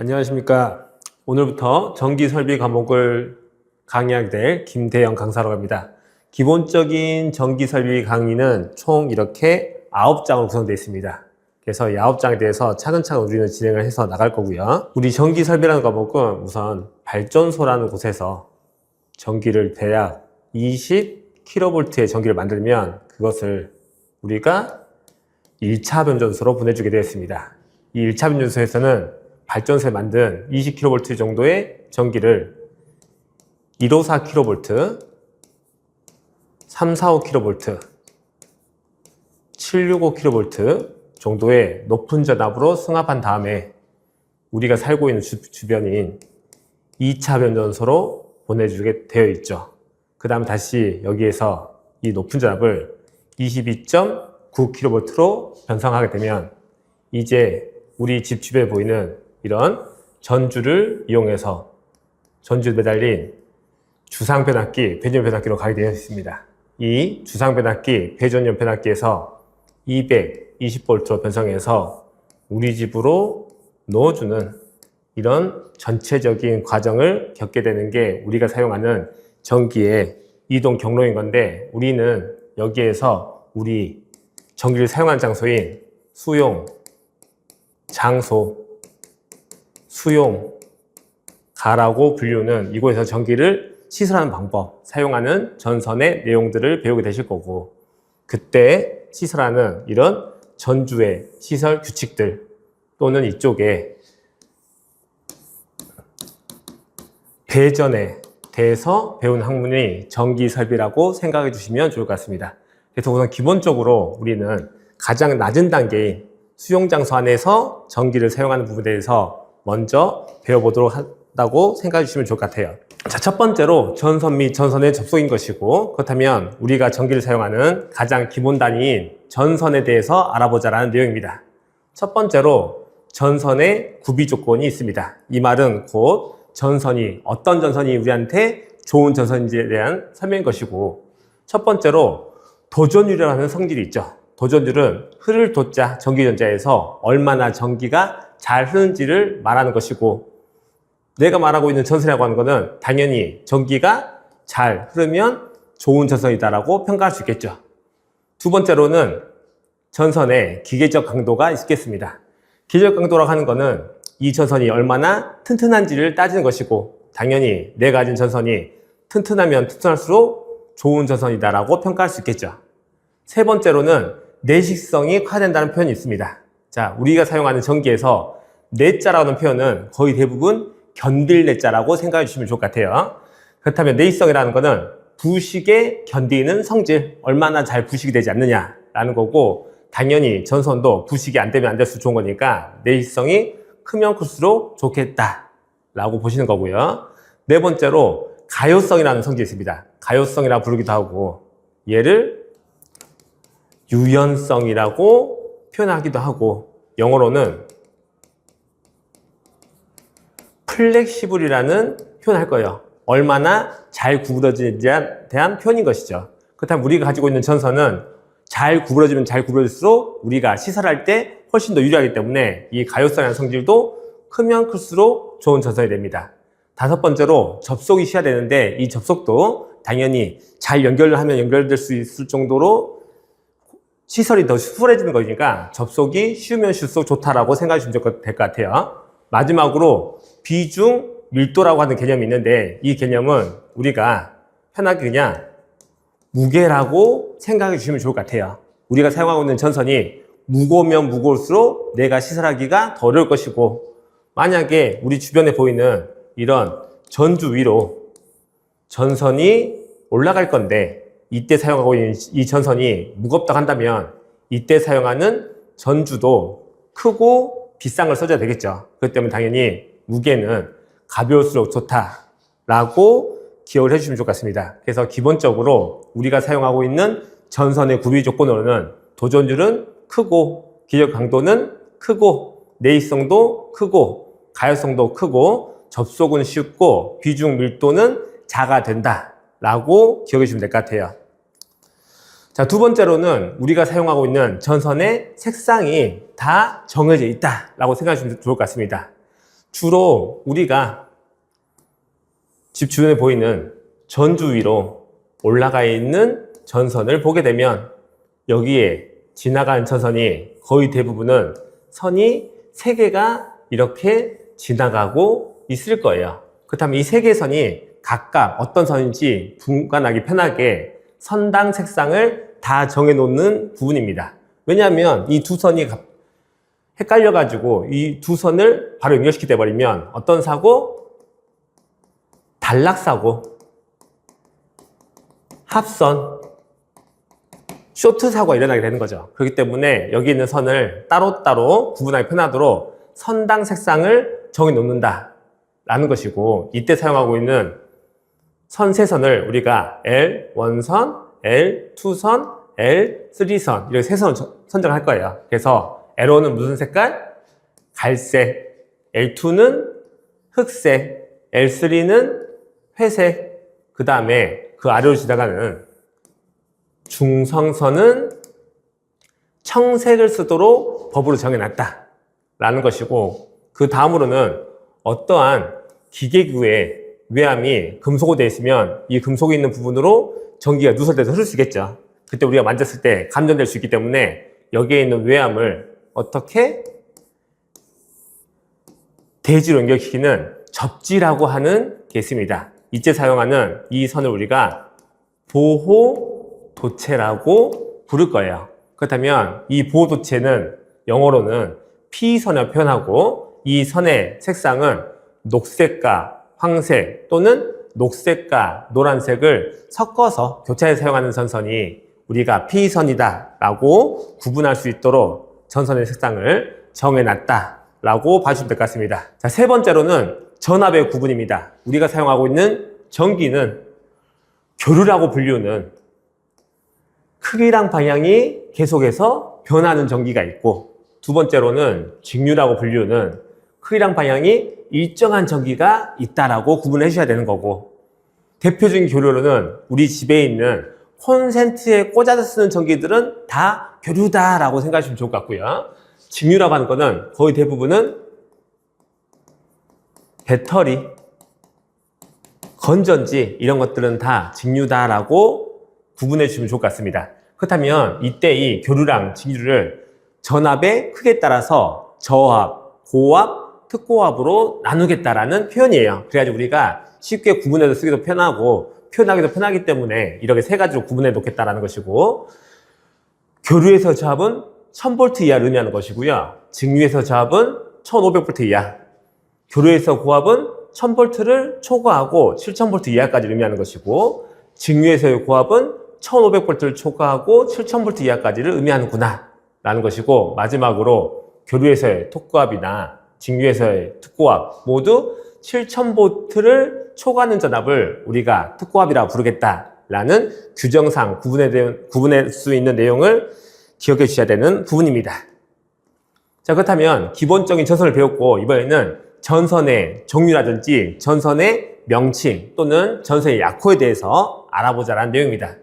안녕하십니까. 오늘부터 전기설비 과목을 강의하게 될 김대영 강사라고 합니다. 기본적인 전기설비 강의는 총 이렇게 9장으로 구성되어 있습니다. 그래서 이 9장에 대해서 차근차근 우리는 진행을 해서 나갈 거고요. 우리 전기설비라는 과목은 우선 발전소라는 곳에서 전기를 대략 20kV의 전기를 만들면 그것을 우리가 1차 변전소로 보내주게 되어 있습니다. 이 1차 변전소에서는 발전소에 만든 20kV 정도의 전기를 154kV, 345kV, 765kV 정도의 높은 전압으로 승합한 다음에 우리가 살고 있는 주변인 2차 변전소로 보내주게 되어 있죠. 그 다음에 다시 여기에서 이 높은 전압을 22.9kV로 변성하게 되면 이제 우리 집 주변에 보이는 이런 전주를 이용해서 전주에 매달린 주상변압기, 배전용 변압기로 가게 되어 있습니다. 이 주상변압기, 배전용 변압기에서 220V로 변성해서 우리 집으로 넣어주는 이런 전체적인 과정을 겪게 되는 게 우리가 사용하는 전기의 이동 경로인 건데, 우리는 여기에서 우리 전기를 사용하는 장소인 수용, 장소, 수용가라고 불리우는 이곳에서 전기를 시설하는 방법, 사용하는 전선의 내용들을 배우게 되실 거고, 그때 시설하는 이런 전주의 시설 규칙들 또는 이쪽에 배전에 대해서 배운 학문이 전기설비라고 생각해 주시면 좋을 것 같습니다. 그래서 우선 기본적으로 우리는 가장 낮은 단계인 수용장소 안에서 전기를 사용하는 부분에 대해서 먼저 배워보도록 한다고 생각해 주시면 좋을 것 같아요. 자, 첫 번째로 전선 및 전선의 접속인 것이고, 그렇다면 우리가 전기를 사용하는 가장 기본 단위인 전선에 대해서 알아보자라는 내용입니다. 첫 번째로 전선의 구비 조건이 있습니다. 이 말은 곧 전선이 어떤 전선이 우리한테 좋은 전선인지에 대한 설명인 것이고, 첫 번째로 도전율이라고 하는 성질이 있죠. 도전율은 흐를 도자, 전기전자에서 얼마나 전기가 잘 흐르는지를 말하는 것이고, 내가 말하고 있는 전선이라고 하는 것은 당연히 전기가 잘 흐르면 좋은 전선이다라고 평가할 수 있겠죠. 두 번째로는 전선의 기계적 강도가 있겠습니다. 기계적 강도라고 하는 것은 이 전선이 얼마나 튼튼한지를 따지는 것이고, 당연히 내가 가진 전선이 튼튼하면 튼튼할수록 좋은 전선이다라고 평가할 수 있겠죠. 세 번째로는 내식성이 커야된다는 표현이 있습니다. 자, 우리가 사용하는 전기에서 내자라고 하는 표현은 거의 대부분 견딜 내자라고 생각해 주시면 좋을 것 같아요. 그렇다면 내식성이라는 것은 부식에 견디는 성질, 얼마나 잘 부식이 되지 않느냐라는 거고, 당연히 전선도 부식이 안 되면 안 될수록 좋은 거니까 내식성이 크면 클수록 좋겠다라고 보시는 거고요. 네 번째로 가요성이라는 성질이 있습니다. 가요성이라고 부르기도 하고, 얘를 유연성이라고 표현하기도 하고, 영어로는 플렉시블이라는 표현을 할 거예요. 얼마나 잘 구부러지는지에 대한 표현인 것이죠. 그렇다면 우리가 가지고 있는 전선은 잘 구부러지면 잘 구부러질수록 우리가 시설할 때 훨씬 더 유리하기 때문에 이 가요성이라는 성질도 크면 클수록 좋은 전선이 됩니다. 다섯 번째로 접속이 쉬어야 되는데, 이 접속도 당연히 잘 연결하면 연결될 수 있을 정도로 시설이 더 수월해지는 거니까 접속이 쉬우면 쉬울수록 좋다라고 생각해 주시면 될 것 같아요. 마지막으로 비중, 밀도라고 하는 개념이 있는데, 이 개념은 우리가 편하게 그냥 무게라고 생각해 주시면 좋을 것 같아요. 우리가 사용하고 있는 전선이 무거우면 무거울수록 내가 시설하기가 더 어려울 것이고, 만약에 우리 주변에 보이는 이런 전주 위로 전선이 올라갈 건데 이때 사용하고 있는 이 전선이 무겁다고 한다면 이때 사용하는 전주도 크고 비싼 걸 써줘야 되겠죠. 그렇기 때문에 당연히 무게는 가벼울수록 좋다라고 기억을 해주시면 좋을 것 같습니다. 그래서 기본적으로 우리가 사용하고 있는 전선의 구비 조건으로는 도전율은 크고, 기적 강도는 크고, 내익성도 크고, 가열성도 크고, 접속은 쉽고, 비중 밀도는 작아 된다라고 기억해 주시면 될 것 같아요. 자, 두 번째로는 우리가 사용하고 있는 전선의 색상이 다 정해져 있다라고 생각하시면 좋을 것 같습니다. 주로 우리가 집 주변에 보이는 전주 위로 올라가 있는 전선을 보게 되면 여기에 지나가는 전선이 거의 대부분은 선이 3개가 이렇게 지나가고 있을 거예요. 그렇다면 이 3개의 선이 각각 어떤 선인지 분간하기 편하게 선당 색상을 다 정해놓는 부분입니다. 왜냐하면 이 두 선이 헷갈려가지고 이 두 선을 바로 연결시키게 돼버리면 어떤 사고? 단락사고, 합선, 쇼트 사고가 일어나게 되는 거죠. 그렇기 때문에 여기 있는 선을 따로따로 구분하기 편하도록 선당 색상을 정해 놓는다 라는 것이고, 이때 사용하고 있는 선 3선을 우리가 L1선, L2선, L3선 이렇게 3선을 선정할 거예요. 그래서 L1은 무슨 색깔? 갈색, L2는 흑색, L3는 회색, 그 다음에 그 아래로 지나가는 중성선은 청색을 쓰도록 법으로 정해놨다 라는 것이고, 그 다음으로는 어떠한 기계구에 외암이 금속으로 되어 있으면 이 금속이 있는 부분으로 전기가 누설돼서 흐를 수 있겠죠. 그때 우리가 만졌을 때 감전될 수 있기 때문에 여기에 있는 외암을 어떻게 대지로 연결시키는 접지라고 하는 게 있습니다. 이때 사용하는 이 선을 우리가 보호도체라고 부를 거예요. 그렇다면 이 보호도체는 영어로는 P선을 표현하고, 이 선의 색상은 녹색과 황색 또는 녹색과 노란색을 섞어서 교차해서 사용하는 전선이 우리가 P선이다 라고 구분할 수 있도록 전선의 색상을 정해놨다 라고 봐주시면 될 것 같습니다. 자, 3번째로는 전압의 구분입니다. 우리가 사용하고 있는 전기는 교류라고 불리우는 크기랑 방향이 계속해서 변하는 전기가 있고, 2번째로는 직류라고 불리우는 크기랑 방향이 일정한 전기가 있다라고 구분해 주셔야 되는 거고, 대표적인 교류로는 우리 집에 있는 콘센트에 꽂아서 쓰는 전기들은 다 교류다라고 생각하시면 좋을 것 같고요. 직류라고 하는 거는 거의 대부분은 배터리, 건전지 이런 것들은 다 직류다라고 구분해 주시면 좋을 것 같습니다. 그렇다면 이때 이 교류랑 직류를 전압의 크기에 따라서 저압, 고압, 특고압으로 나누겠다라는 표현이에요. 그래가지고 우리가 쉽게 구분해서 쓰기도 편하고 표현하기도 편하기 때문에 이렇게 3가지로 구분해 놓겠다라는 것이고, 교류에서 저압은 1000V 이하를 의미하는 것이고요. 직류에서 저압은 1500V 이하, 교류에서 고압은 1000V를 초과하고 7000V 이하까지 의미하는 것이고, 직류에서의 고압은 1500V를 초과하고 7000V 이하까지를 의미하는구나 라는 것이고, 마지막으로 교류에서의 톡고압이나 직류에서의 특고압 모두 7000V를 초과하는 전압을 우리가 특고압이라고 부르겠다라는 규정상 구분할 수 있는 내용을 기억해 주셔야 되는 부분입니다. 자, 그렇다면 기본적인 전선을 배웠고, 이번에는 전선의 종류라든지 전선의 명칭 또는 전선의 약호에 대해서 알아보자라는 내용입니다.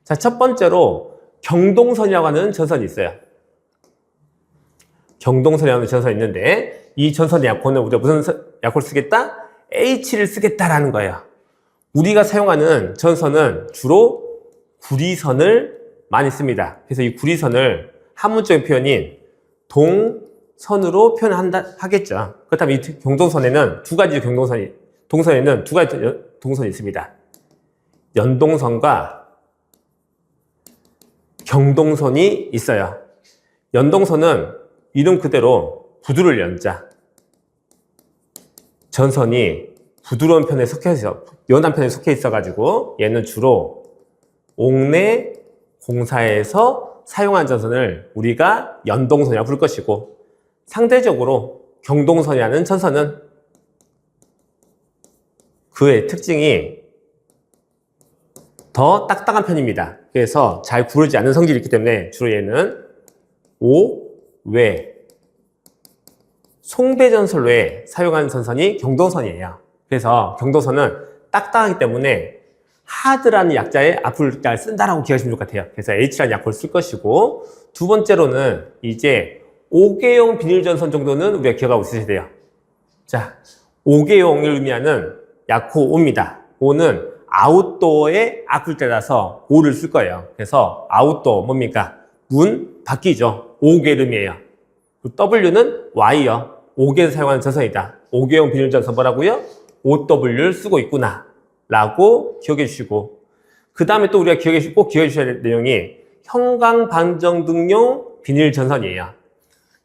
자, 첫 번째로 경동선이라고 하는 전선이 있어요. 경동선이라는 전선이 있는데, 이 전선의 약호는 우리가 무슨 약호를 쓰겠다? H를 쓰겠다라는 거예요. 우리가 사용하는 전선은 주로 구리선을 많이 씁니다. 그래서 이 구리선을 한문적인 표현인 동선으로 하겠죠. 그렇다면 이 경동선에는 동선에는 두 가지 동선이 있습니다. 연동선과 경동선이 있어요. 연동선은 이름 그대로 부두를 연자, 전선이 부드러운 편에 연한 편에 속해 있어가지고 얘는 주로 옥내 공사에서 사용한 전선을 우리가 연동선이라고 부를 것이고, 상대적으로 경동선이라는 전선은 그의 특징이 더 딱딱한 편입니다. 그래서 잘 구르지 않는 성질이 있기 때문에 주로 얘는 외 송배전선로에 사용하는 전선이 경동선이에요. 그래서 경동선은 딱딱하기 때문에 하드라는 약자의 앞을 잘 쓴다라고 기억하시면 좋을 것 같아요. 그래서 H라는 약호를 쓸 것이고, 2번째로는 이제 5개용 비닐전선 정도는 우리가 기억하고 있으셔야 돼요. 자, 5개용을 의미하는 약호 O입니다. O는 아웃도어의 앞글자라서 O를 쓸 거예요. 그래서 아웃도어 뭡니까? 문, 밖이죠. 5개를 의미해요. W는 Y요. 5개에서 사용하는 전선이다. 5개용 비닐 전선 뭐라고요? OW를 쓰고 있구나 라고 기억해 주시고, 그 다음에 또 우리가 꼭 기억해 주셔야 될 내용이 형광반정등용 비닐 전선이에요.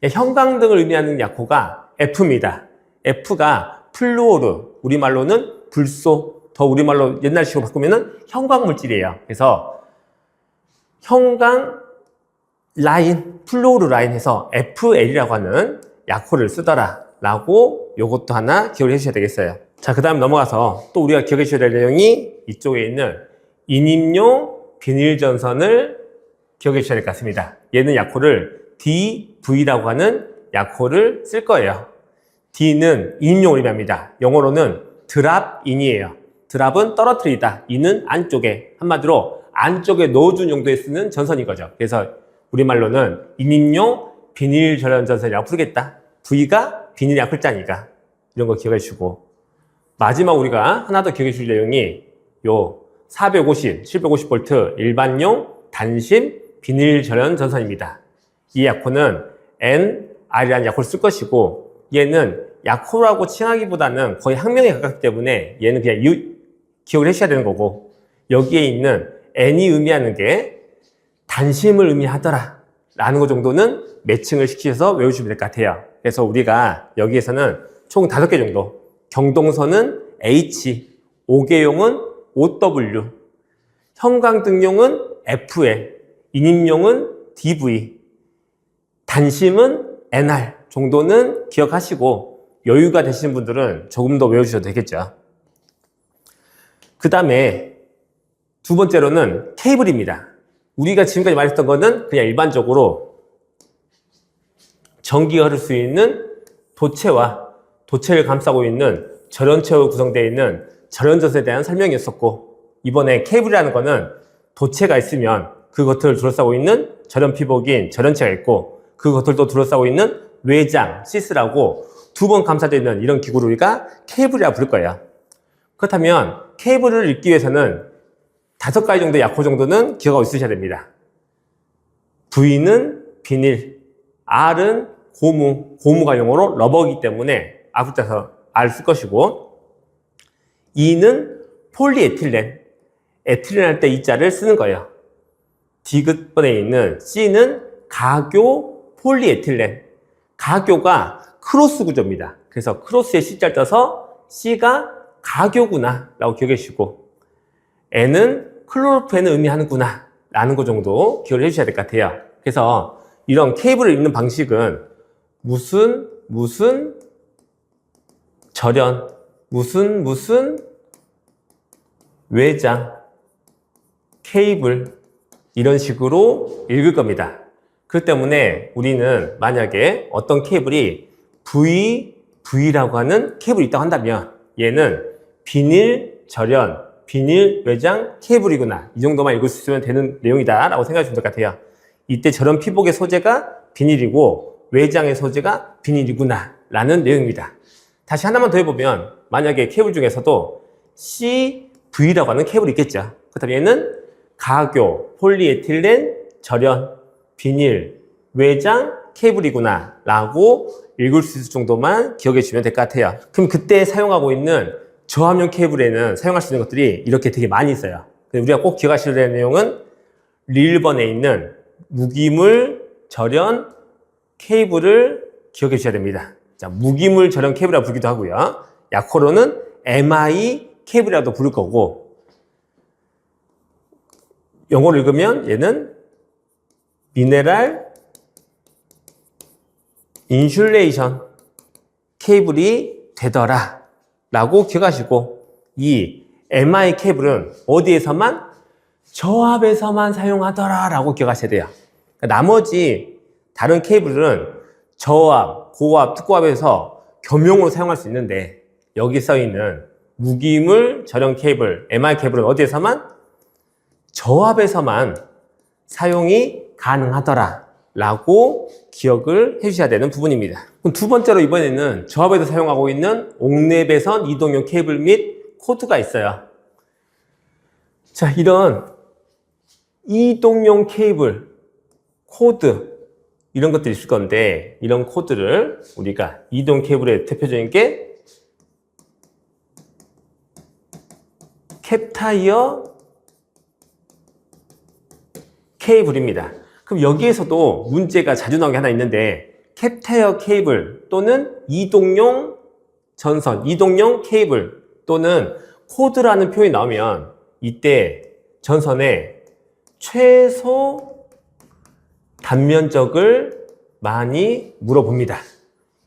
형광등을 의미하는 약호가 F입니다. F가 플루오르, 우리말로는 불소, 더 우리말로 옛날식으로 바꾸면은 형광물질이에요. 그래서 형광 라인, 플루오르 라인 해서 FL이라고 하는 약호를 쓰더라 라고 요것도 하나 기억을 해 주셔야 되겠어요. 자, 그 다음 넘어가서 또 우리가 기억해 주셔야 될 내용이 이쪽에 있는 인임용 비닐 전선을 기억해 주셔야 될 것 같습니다. 얘는 약호를 DV라고 하는 약호를 쓸 거예요. D는 인임용을 의미합니다. 영어로는 드랍인이에요. 드랍은 떨어뜨리다, 인은 안쪽에, 한마디로 안쪽에 넣어준 용도에 쓰는 전선인 거죠. 그래서 우리말로는 인임용 비닐 절연 전선이라고 부르겠다. V가 비닐의 앞글자니까 이런 거 기억해 주시고, 마지막 우리가 하나 더 기억해 주실 내용이 요 450, 750V 일반용 단심 비닐 절연 전선입니다. 이 약호는 NR이라는 약호를 쓸 것이고, 얘는 약호라고 칭하기보다는 거의 학명에 가깝기 때문에 얘는 그냥 기억을 해주셔야 되는 거고, 여기에 있는 N이 의미하는 게 단심을 의미하더라 라는 것 정도는 매칭을 시키셔서 외우시면 될 것 같아요. 그래서 우리가 여기에서는 총 5개 정도, 경동선은 H, 5개용은 OW, 형광등용은 FL, 인임용은 DV, 단심은 NR 정도는 기억하시고 여유가 되시는 분들은 조금 더 외워주셔도 되겠죠. 그 다음에 두 번째로는 케이블입니다. 우리가 지금까지 말했던 거는 그냥 일반적으로 전기가 흐를 수 있는 도체와 도체를 감싸고 있는 절연체로 구성되어 있는 절연전선에 대한 설명이었었고, 이번에 케이블이라는 거는 도체가 있으면 그 겉을 둘러싸고 있는 절연피복인 절연체가 있고, 그 겉을 또 둘러싸고 있는 외장, 시스라고 두 번 감싸져 있는 이런 기구를 우리가 케이블이라고 부를 거예요. 그렇다면 케이블을 읽기 위해서는 5가지 정도의 약호 정도는 기억하고 있으셔야 됩니다. V는 비닐, R은 고무가 용어로 러버이기 때문에 앞글자에서 R 쓸 것이고, E는 폴리에틸렌, 에틸렌 할 때 E자를 쓰는 거예요. 디귿번에 있는 C는 가교 폴리에틸렌, 가교가 크로스 구조입니다. 그래서 크로스에 C자를 떠서 C가 가교구나 라고 기억해 주시고, N은 클로로펜을 의미하는구나 라는 것 정도 기억을 해 주셔야 될 것 같아요. 그래서 이런 케이블을 읽는 방식은 무슨 절연, 무슨 외장, 케이블 이런 식으로 읽을 겁니다. 그렇기 때문에 우리는 만약에 어떤 케이블이 V라고 하는 케이블이 있다고 한다면 얘는 비닐 절연, 비닐 외장 케이블이구나, 이 정도만 읽을 수 있으면 되는 내용이다 라고 생각해 주면 될 것 같아요. 이때 절연 피복의 소재가 비닐이고 외장의 소재가 비닐이구나 라는 내용입니다. 다시 하나만 더 해보면, 만약에 케이블 중에서도 CV라고 하는 케이블이 있겠죠. 그렇다면 얘는 가교, 폴리에틸렌, 절연, 비닐, 외장, 케이블이구나 라고 읽을 수 있을 정도만 기억해 주시면 될 것 같아요. 그럼 그때 사용하고 있는 저압용 케이블에는 사용할 수 있는 것들이 이렇게 되게 많이 있어요. 우리가 꼭 기억하셔야 되는 내용은 릴번에 있는 무기물 절연 케이블을 기억해 주셔야 됩니다. 자, 무기물 절연 케이블이라고 부르기도 하고요. 약호로는 MI 케이블이라도 부를 거고, 영어로 읽으면 얘는 미네랄 인슐레이션 케이블이 되더라 라고 기억하시고, 이 MI 케이블은 어디에서만? 저압에서만 사용하더라 라고 기억하셔야 돼요. 나머지 다른 케이블은 저압, 고압, 특고압에서 겸용으로 사용할 수 있는데, 여기 써 있는 무기물 절연 케이블, MI 케이블은 어디에서만? 저압에서만 사용이 가능하더라 라고 기억을 해 주셔야 되는 부분입니다. 그럼 두 번째로 이번에는 조합에서 사용하고 있는 옥내배선 이동용 케이블 및 코드가 있어요. 자, 이런 이동용 케이블, 코드 이런 것들이 있을 건데 이런 코드를 우리가 이동 케이블의 대표적인 게 캡타이어 케이블입니다. 그럼 여기에서도 문제가 자주 나오는 게 하나 있는데 캡타이어 케이블 또는 이동용 전선, 이동용 케이블 또는 코드라는 표현이 나오면 이때 전선의 최소 단면적을 많이 물어봅니다.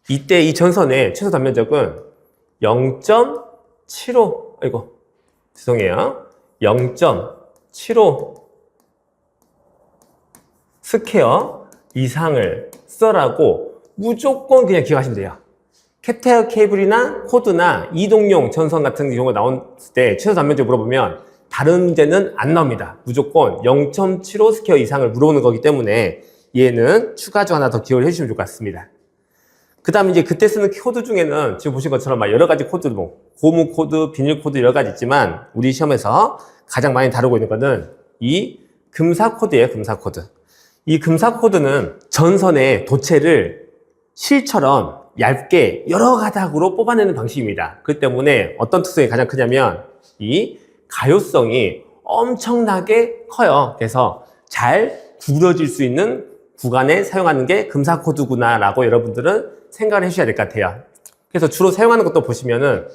이때 이 전선의 최소 단면적은 0.75, 아이고, 죄송해요. 0.75 스퀘어 이상을 써라고 무조건 그냥 기억하시면 돼요. 캡타이어 케이블이나 코드나 이동용 전선 같은 경우가 나왔을 때 최소 단면적 물어보면 다른 문제는 안 나옵니다. 무조건 0.75 스퀘어 이상을 물어보는 거기 때문에 얘는 추가적으로 하나 더 기억을 해주시면 좋을 것 같습니다. 그 다음에 이제 그때 쓰는 코드 중에는 지금 보신 것처럼 막 여러 가지 코드, 고무 코드, 비닐 코드 여러 가지 있지만 우리 시험에서 가장 많이 다루고 있는 거는 이 금사 코드예요. 금사 코드. 이 금사 코드는 전선의 도체를 실처럼 얇게 여러 가닥으로 뽑아내는 방식입니다. 그 때문에 어떤 특성이 가장 크냐면 이 가요성이 엄청나게 커요. 그래서 잘 구부러질 수 있는 구간에 사용하는 게 금사 코드구나 라고 여러분들은 생각을 해주셔야 될 것 같아요. 그래서 주로 사용하는 것도 보시면은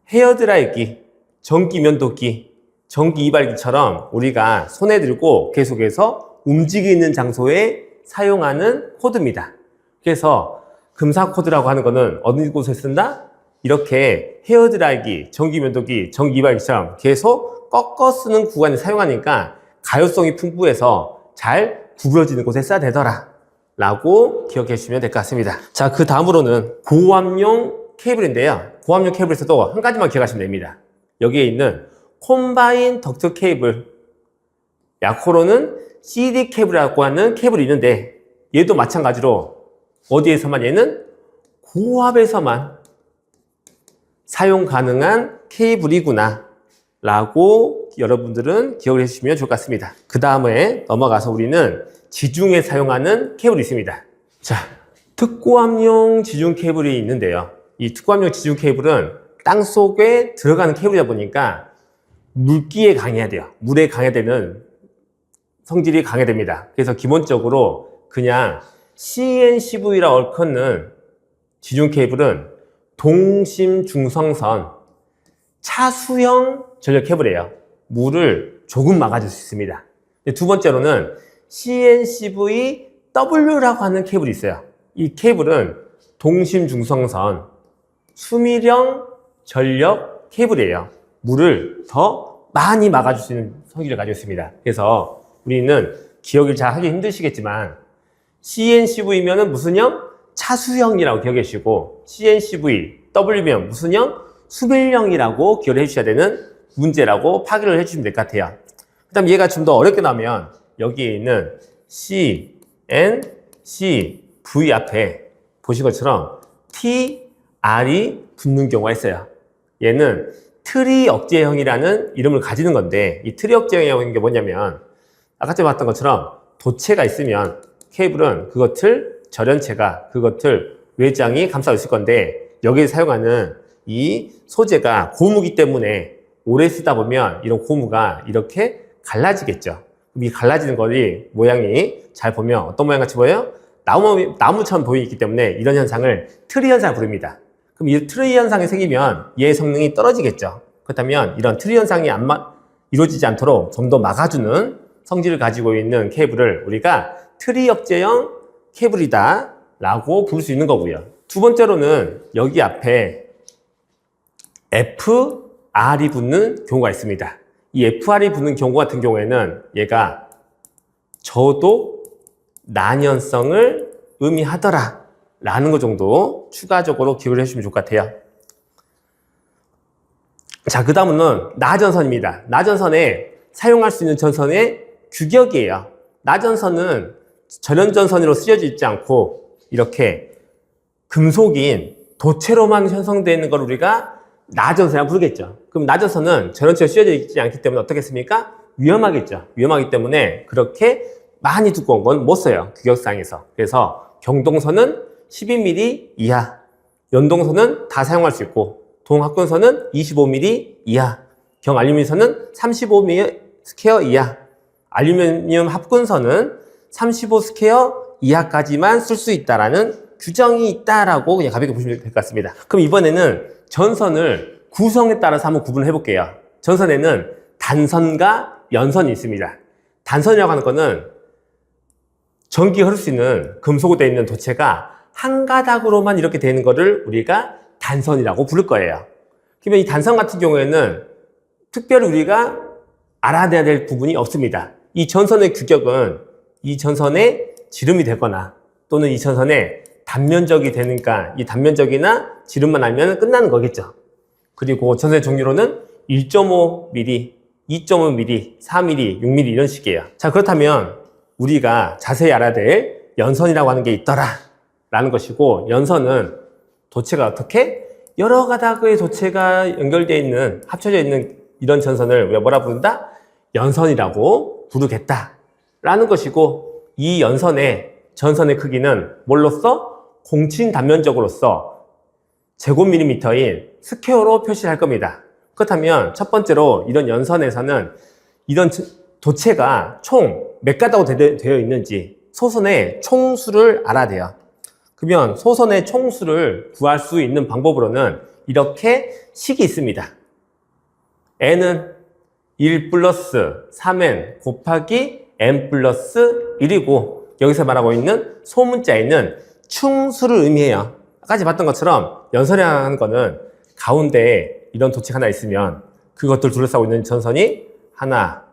헤어드라이기, 전기 면도기, 전기 이발기처럼 우리가 손에 들고 계속해서 움직이는 장소에 사용하는 코드입니다. 그래서 금사 코드라고 하는 거는 어느 곳에 쓴다? 이렇게 헤어드라이기, 전기 면도기, 전기 이발기처럼 계속 꺾어 쓰는 구간에 사용하니까 가요성이 풍부해서 잘 구부러지는 곳에 써야 되더라 라고 기억해 주시면 될 것 같습니다. 자, 그 다음으로는 고압용 케이블인데요. 고압용 케이블에서도 한 가지만 기억하시면 됩니다. 여기에 있는 콤바인 덕트 케이블, 약호로는 CD 케이블이라고 하는 케이블이 있는데 얘도 마찬가지로 어디에서만 얘는 고압에서만 사용 가능한 케이블이구나 라고 여러분들은 기억을 해주시면 좋을 것 같습니다. 그 다음에 넘어가서 우리는 지중에 사용하는 케이블이 있습니다. 자, 특고압용 지중 케이블이 있는데요. 이 특고압용 지중 케이블은 땅 속에 들어가는 케이블이다 보니까 물기에 강해야 돼요. 물에 강해야 되는 성질이 강해됩니다. 그래서 기본적으로 그냥 CNCV라고 얽히는 지중 케이블은 동심 중성선 차수형 전력 케이블이에요. 물을 조금 막아줄 수 있습니다. 두 번째로는 CNCVW라고 하는 케이블이 있어요. 이 케이블은 동심 중성선 수밀형 전력 케이블이에요. 물을 더 많이 막아줄 수 있는 성질을 가지고 있습니다. 그래서 우리는 기억을 잘 하기 힘드시겠지만 CNCV면은 무슨 형? 차수형이라고 기억해 주시고 CNCVW면 무슨 형? 수밀형이라고 기억을 해 주셔야 되는 문제라고 파악을 해 주시면 될 것 같아요. 그 다음 얘가 좀 더 어렵게 나오면 여기에 있는 C, N, C, V 앞에 보신 것처럼 T, R이 붙는 경우가 있어요. 얘는 트리 억제형이라는 이름을 가지는 건데 이 트리 억제형이라는 게 뭐냐면 아까 전에 봤던 것처럼 도체가 있으면 케이블은 그것을 절연체가 그것을 외장이 감싸고 있을 건데 여기에 사용하는 이 소재가 고무기 때문에 오래 쓰다 보면 이런 고무가 이렇게 갈라지겠죠. 이 갈라지는 거리 모양이 잘 보면 어떤 모양 같이 보여요? 나무처럼 보이기 때문에 이런 현상을 트리 현상을 부릅니다. 그럼 이 트리 현상이 생기면 얘의 성능이 떨어지겠죠. 그렇다면 이런 트리 현상이 이루어지지 않도록 좀 더 막아주는 성질을 가지고 있는 케이블을 우리가 트리 억제형 케이블이다 라고 부를 수 있는 거고요. 두 번째로는 여기 앞에 FR이 붙는 경우가 있습니다. 이 FR이 붙는 경우 같은 경우에는 얘가 저독 난연성을 의미하더라 라는 것 정도 추가적으로 기억을 해주시면 좋을 것 같아요. 자, 그 다음은 나전선입니다. 나전선에 사용할 수 있는 전선의 규격이에요. 나전선은 전연전선으로 쓰여져 있지 않고 이렇게 금속인 도체로만 형성되어 있는 걸 우리가 나전선이라고 부르겠죠. 그럼 나전선은 전원체가 씌워져 있지 않기 때문에 어떻겠습니까? 위험하겠죠. 위험하기 때문에 그렇게 많이 두꺼운 건 못 써요. 규격상에서. 그래서 경동선은 12mm 이하, 연동선은 다 사용할 수 있고 동합근선은 25mm 이하, 경알루미늄선은 35mm 스퀘어 이하, 알루미늄 합근선은 35 스퀘어 이하까지만 쓸 수 있다라는 규정이 있다라고 그냥 가볍게 보시면 될 것 같습니다. 그럼 이번에는 전선을 구성에 따라서 한번 구분을 해볼게요. 전선에는 단선과 연선이 있습니다. 단선이라고 하는 거는 전기가 흐를 수 있는 금속으로 되어 있는 도체가 한 가닥으로만 이렇게 되는 거를 우리가 단선이라고 부를 거예요. 그러면 이 단선 같은 경우에는 특별히 우리가 알아내야 될 부분이 없습니다. 이 전선의 규격은 이 전선에 지름이 되거나 또는 이 전선에 단면적이 되니까 이 단면적이나 지름만 알면 끝나는 거겠죠. 그리고 전선의 종류로는 1.5mm, 2.5mm, 4mm, 6mm 이런 식이에요. 자, 그렇다면 우리가 자세히 알아야 될 연선이라고 하는 게 있더라 라는 것이고, 연선은 도체가 어떻게 여러 가닥의 도체가 연결되어 있는, 합쳐져 있는 이런 전선을 우리가 뭐라 부른다? 연선이라고 부르겠다 라는 것이고, 이 전선의 크기는 뭘로써? 공칭 단면적으로서 제곱밀리미터인 스퀘어로 표시할 겁니다. 그렇다면 첫 번째로 이런 연선에서는 이런 도체가 총 몇 가닥으로 되어 있는지 소선의 총수를 알아야 돼요. 그러면 소선의 총수를 구할 수 있는 방법으로는 이렇게 식이 있습니다. n은 1 플러스 3n 곱하기 n 플러스 1이고, 여기서 말하고 있는 소문자에는 충수를 의미해요. 아까 봤던 것처럼 연선이라는 거는 가운데에 이런 도체가 하나 있으면 그것들 둘러싸고 있는 전선이 하나,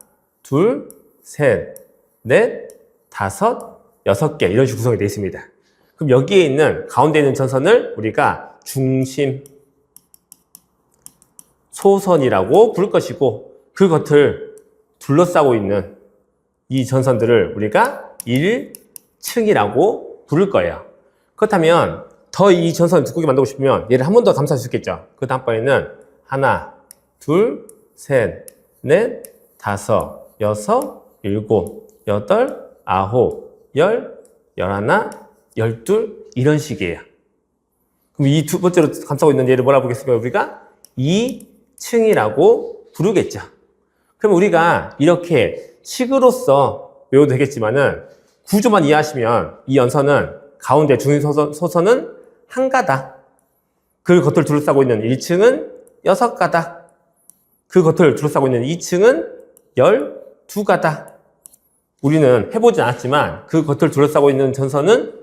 둘, 셋, 넷, 다섯, 6개 이런 식으로 구성이 되어 있습니다. 그럼 여기에 있는 가운데 있는 전선을 우리가 중심 소선이라고 부를 것이고, 그것을 둘러싸고 있는 이 전선들을 우리가 1층이라고 부를 거예요. 그렇다면 더 이 전선을 두껍게 만들고 싶으면 얘를 한 번 더 감쌀 수 있겠죠. 그 다음번에는 하나, 둘, 셋, 넷, 다섯, 여섯, 일곱, 여덟, 아홉, 열, 열하나, 열둘 이런 식이에요. 그럼 이 두 번째로 감싸고 있는 얘를 뭐라 보겠습니까? 우리가 2층이라고 부르겠죠. 그럼 우리가 이렇게 식으로서 외워도 되겠지만은 구조만 이해하시면 이 연선은 가운데 중심소선은 한 가닥, 그 겉을 둘러싸고 있는 1층은 6가닥, 그 겉을 둘러싸고 있는 2층은 12가닥. 우리는 해보진 않았지만 그 겉을 둘러싸고 있는 전선은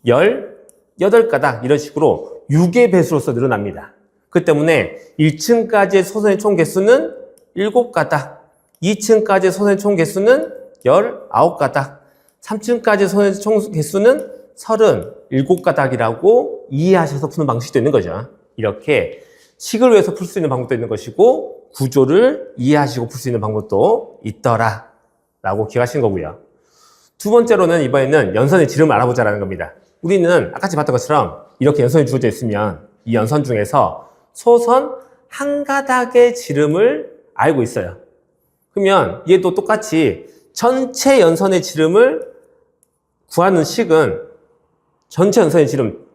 18가닥 이런 식으로 6의 배수로서 늘어납니다. 그 때문에 1층까지의 소선의 총 개수는 7가닥, 2층까지의 소선의 총 개수는 19가닥, 3층까지의 소선의 총 개수는 37가닥이라고 이해하셔서 푸는 방식도 있는 거죠. 이렇게 식을 위해서 풀 수 있는 방법도 있는 것이고, 구조를 이해하시고 풀 수 있는 방법도 있더라 라고 기억하시는 거고요. 두 번째로는 이번에는 연선의 지름을 알아보자라는 겁니다. 우리는 아까 봤던 것처럼 이렇게 연선이 주어져 있으면 이 연선 중에서 소선 한 가닥의 지름을 알고 있어요. 그러면 얘도 똑같이 전체 연선의 지름을 구하는 식은 전체 연선의 지름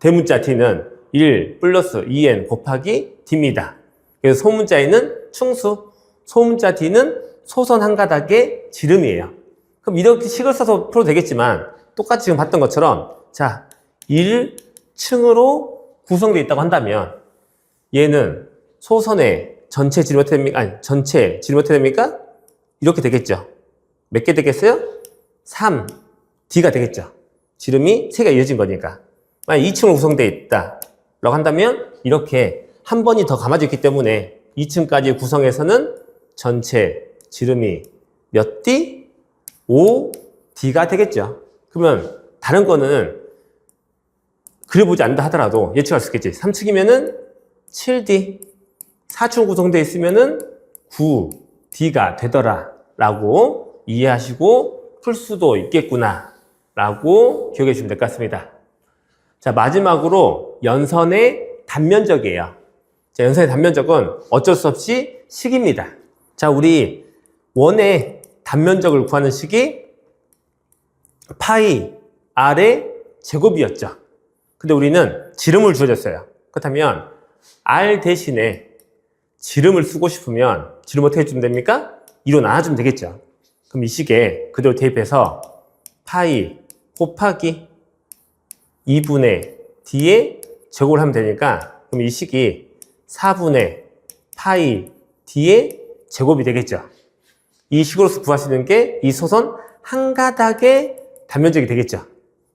대문자 D는 1 플러스 2n 곱하기 D입니다. 그래서 소문자 N은 충수, 소문자 D는 소선 한 가닥의 지름이에요. 그럼 이렇게 식을 써서 풀어도 되겠지만 똑같이 지금 봤던 것처럼 자 1층으로 구성되어 있다고 한다면 얘는 소선의 전체 지름이 어떻게 됩니까? 아니, 전체 지름이 어떻게 됩니까? 이렇게 되겠죠. 몇 개 되겠어요? 3, D가 되겠죠. 지름이 3개가 이어진 거니까. 만약 2층으로 구성되어 있다 라고 한다면 이렇게 한 번이 더 감아져 있기 때문에 2층까지의 구성에서는 전체 지름이 몇 D? 5D가 되겠죠. 그러면 다른 거는 그려보지 않는다 하더라도 예측할 수 있겠지. 3층이면은 7D, 4층 구성되어 있으면은 9D가 되더라 라고 이해하시고 풀 수도 있겠구나 라고 기억해 주시면 될 것 같습니다. 자, 마지막으로 연선의 단면적이에요. 자, 연선의 단면적은 어쩔 수 없이 식입니다. 자, 우리 원의 단면적을 구하는 식이 파이 R의 제곱이었죠. 근데 우리는 지름을 주어졌어요. 그렇다면 R 대신에 지름을 쓰고 싶으면 지름 어떻게 주면 됩니까? 2로 나눠주면 되겠죠. 그럼 이 식에 그대로 대입해서 파이 곱하기 2분의 D의 제곱을 하면 되니까 그럼 이 식이 4분의 파이 D의 제곱이 되겠죠. 이 식으로서 구하시는 게 이 소선 한 가닥의 단면적이 되겠죠.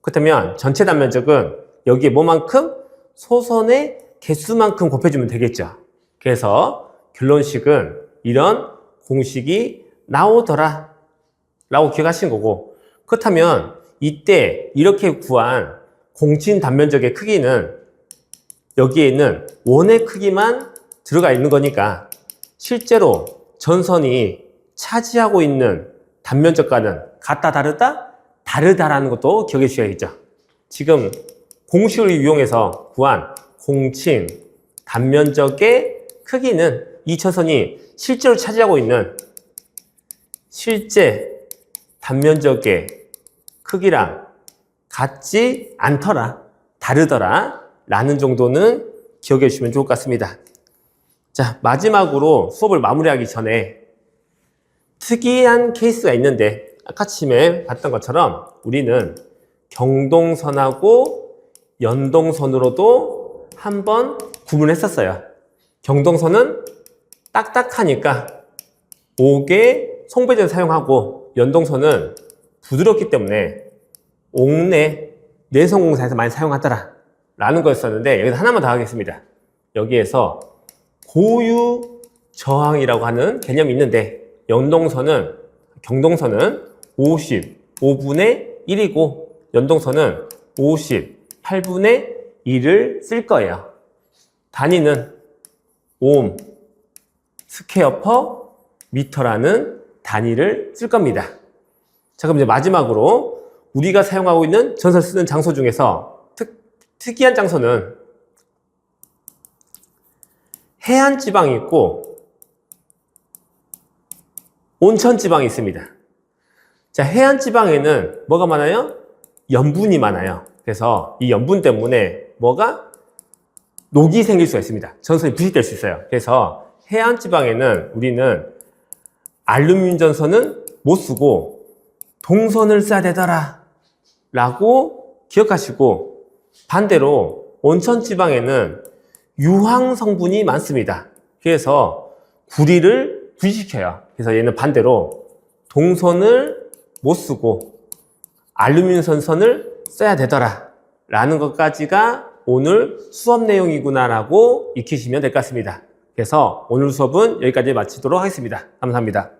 그렇다면 전체 단면적은 여기에 뭐만큼? 소선의 개수만큼 곱해주면 되겠죠. 그래서 결론식은 이런 공식이 나오더라 라고 기억하시는 거고, 그렇다면 이때 이렇게 구한 공진 단면적의 크기는 여기에 있는 원의 크기만 들어가 있는 거니까 실제로 전선이 차지하고 있는 단면적과는 같다 다르다? 다르다라는 것도 기억해 주셔야겠죠. 지금 공식을 이용해서 구한 공칭 단면적의 크기는 이 전선이 실제로 차지하고 있는 실제 단면적의 크기랑 같지 않더라, 다르더라 라는 정도는 기억해 주시면 좋을 것 같습니다. 자, 마지막으로 수업을 마무리하기 전에 특이한 케이스가 있는데, 아까 아침에 봤던 것처럼 우리는 경동선하고 연동선으로도 한번 구분했었어요. 경동선은 딱딱하니까 옥의 송배제를 사용하고, 연동선은 부드럽기 때문에 옥내 내성공사에서 많이 사용하더라 라는 거였었는데, 여기서 하나만 더 하겠습니다. 여기에서 고유 저항이라고 하는 개념이 있는데, 경동선은 55분의 1이고 연동선은 58분의 1을 쓸 거예요. 단위는 옴 스퀘어 퍼 미터라는 단위를 쓸 겁니다. 자, 그럼 이제 마지막으로 우리가 사용하고 있는 전선을 쓰는 장소 중에서 특이한 장소는 해안 지방이 있고 온천 지방이 있습니다. 자, 해안 지방에는 뭐가 많아요? 염분이 많아요. 그래서 이 염분 때문에 뭐가? 녹이 생길 수가 있습니다. 전선이 부식될 수 있어요. 그래서 해안 지방에는 우리는 알루미늄 전선은 못 쓰고 동선을 써야 되더라 라고 기억하시고, 반대로 온천 지방에는 유황 성분이 많습니다. 그래서 구리를 부식시켜요. 그래서 얘는 반대로 동선을 못 쓰고 알루미늄 전선을 써야 되더라 라는 것까지가 오늘 수업 내용이구나 라고 익히시면 될 것 같습니다. 그래서 오늘 수업은 여기까지 마치도록 하겠습니다. 감사합니다.